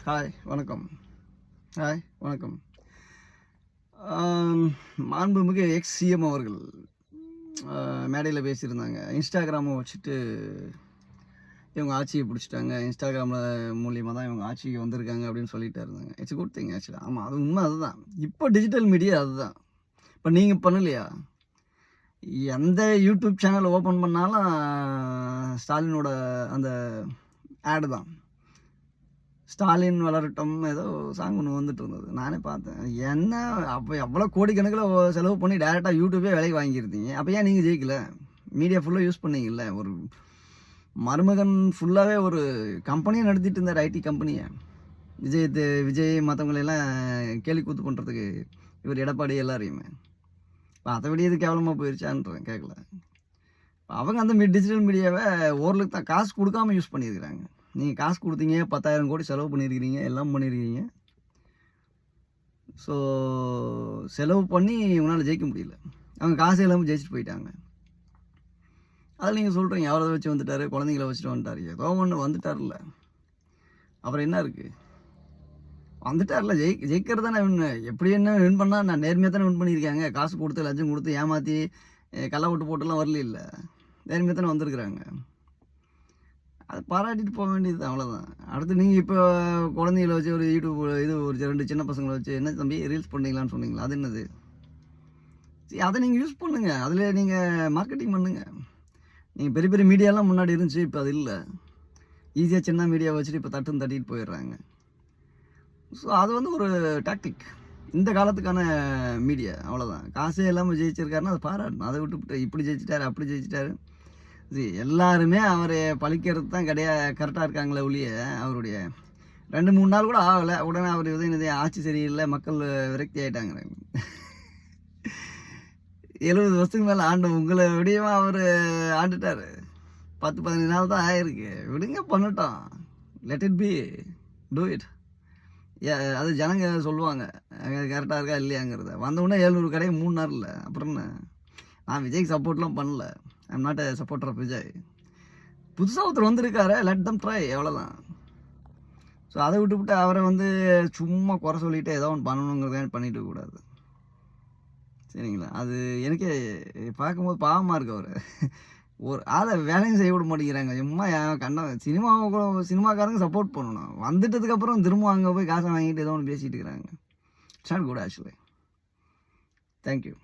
வணக்கம். வணக்கம். மாண்புமிகு எக்ஸ் சிஎம் அவர்கள் மேடையில் பேசியிருந்தாங்க. இன்ஸ்டாகிராமை வச்சுட்டு இவங்க ஆட்சியை பிடிச்சிட்டாங்க. இன்ஸ்டாகிராமில் மூலியமாக தான் இவங்க ஆட்சிக்கு வந்திருக்காங்க அப்படின்னு சொல்லிட்டு இருந்தாங்க. It's good thing actually. ஆமாம், அது உண்மை. அதுதான் இப்போ டிஜிட்டல் மீடியா. அதுதான் இப்போ நீங்கள் பண்ணலையா? எந்த யூடியூப் சேனல் ஓப்பன் பண்ணாலும் ஸ்டாலினோட அந்த ஆடு தான். ஸ்டாலின் வளரட்டும் ஏதோ சாங் ஒன்று வந்துட்டு இருந்தது. நானே பார்த்தேன். என்ன அப்போ எவ்வளோ கோடிக்கணக்கில் செலவு பண்ணி டேரெக்டாக யூடியூபே விலைக்கு வாங்கியிருந்தீங்க. அப்போ ஏன் நீங்கள் ஜெயிக்கல? மீடியா ஃபுல்லாக யூஸ் பண்ணீங்கல்ல. ஒரு மருமகன் ஃபுல்லாகவே ஒரு கம்பெனியை நடத்திட்டு இருந்தார், ஐடி கம்பெனியை. விஜய் மற்றவங்களெல்லாம் கேலி கூத்து பண்ணுறதுக்கு இவர் எடப்பாடி எல்லாரையுமே. இப்போ அதை விட இது கேவலமாக போயிடுச்சான்றேன். கேட்கல. அவங்க அந்த டிஜிட்டல் மீடியாவை ஓரளவுக்கு தான் காசு கொடுக்காமல் யூஸ் பண்ணியிருக்கிறாங்க. நீங்கள் காசு கொடுத்தீங்க, 10,000 கோடி செலவு பண்ணியிருக்கிறீங்க, எல்லாம் பண்ணியிருக்கிறீங்க. ஸோ செலவு பண்ணி இவங்களால் ஜெயிக்க முடியல. அவங்க காசு இல்லாமல் ஜெயிச்சுட்டு போயிட்டாங்க. அதில் நீங்கள் சொல்கிறீங்க அவரை வச்சு வந்துட்டார், குழந்தைங்கள வச்சுட்டு வந்துட்டார். ஏதோ ஒன்று வந்துட்டார்ல, அப்புறம் என்ன இருக்குது? வந்துட்டார்ல, ஜெயிக்கிறது தானே வின். எப்படி என்ன வின் பண்ணால் நான் நேர்மையாக தானே வின் பண்ணியிருக்காங்க. காசு கொடுத்து லஞ்சம் கொடுத்து ஏமாற்றி கள்ள ஓட்டு போட்டுலாம் வரல. இல்லை, நேர்மையாக தானே வந்திருக்கிறாங்க. அதை பாராட்டிட்டு போக வேண்டியது அவ்வளோதான். அடுத்து நீங்கள் இப்போ குழந்தைங்கள வச்சு ஒரு யூடியூப் இது ஒரு 2 சின்ன பசங்களை வச்சு என்ன தம்பி ரீல்ஸ் பண்ணீங்களான்னு சொன்னீங்களா? அது என்னது? சரி, அதை நீங்கள் யூஸ் பண்ணுங்கள். அதில் நீங்கள் மார்க்கெட்டிங் பண்ணுங்கள். நீங்கள் பெரிய பெரிய மீடியாலாம் முன்னாடி இருந்துச்சு, இப்போ அது இல்லை. ஈஸியாக சின்ன மீடியா வச்சுட்டு இப்போ தட்டிட்டு போயிடுறாங்க. ஸோ அது ஒரு டாக்டிக். இந்த காலத்துக்கான மீடியா அவ்வளோதான். காசே இல்லாமல் ஜெயிச்சிருக்காருன்னா அதை பாராட்டணும். அதை விட்டுவிட்டு இப்படி ஜெயிச்சிட்டாரு அப்படி ஜெயிச்சிட்டாரு. எல்லாருமே அவர் பழிக்கிறது தான் கரெக்டாக இருக்காங்களே ஒழிய, அவருடைய 2-3 நாள் கூட ஆகலை, உடனே அவர் உதயநிதி ஆட்சி சரியில்லை, மக்கள் விரக்தி ஆகிட்டாங்க. 70 வருஷத்துக்கு மேலே ஆண்டு உங்களை விடியமாக அவர் ஆண்டுட்டார். 10-15 நாள் தான் ஆயிருக்கு. விடுங்க, பண்ணட்டும். Let it be, do it. அது ஜனங்க சொல்லுவாங்க கரெக்டாக இருக்கா இல்லையாங்கிறத. வந்தவுடனே 700 கடையை 3 நாளில். அப்புறம் என்ன? நான் விஜய்க்கு சப்போர்ட்லாம் பண்ணல. I'm not a supporter of Vijay. புதுசாக ஒருத்தர் வந்திருக்காரு, லெட் தம் ட்ரை, எவ்வளோதான். ஸோ அதை விட்டுவிட்டு அவரை சும்மா குறை சொல்லிவிட்டு ஏதோ ஒன்று பண்ணணுங்கிறத பண்ணிட்டு கூடாது. சரிங்களா? அது எனக்கே பார்க்கும்போது பாவமாக இருக்கு. அவர் ஒரு ஆளை வேலையும் செய்ய விட மாட்டேங்கிறாங்க. சும்மா சினிமாக்காரங்க சப்போர்ட் பண்ணணும். வந்துட்டதுக்கப்புறம் திரும்ப அங்கே போய் காசை வாங்கிட்டு ஏதோ ஒன்று பேசிகிட்டு இருக்கிறாங்க. It's not good actually. Thank you.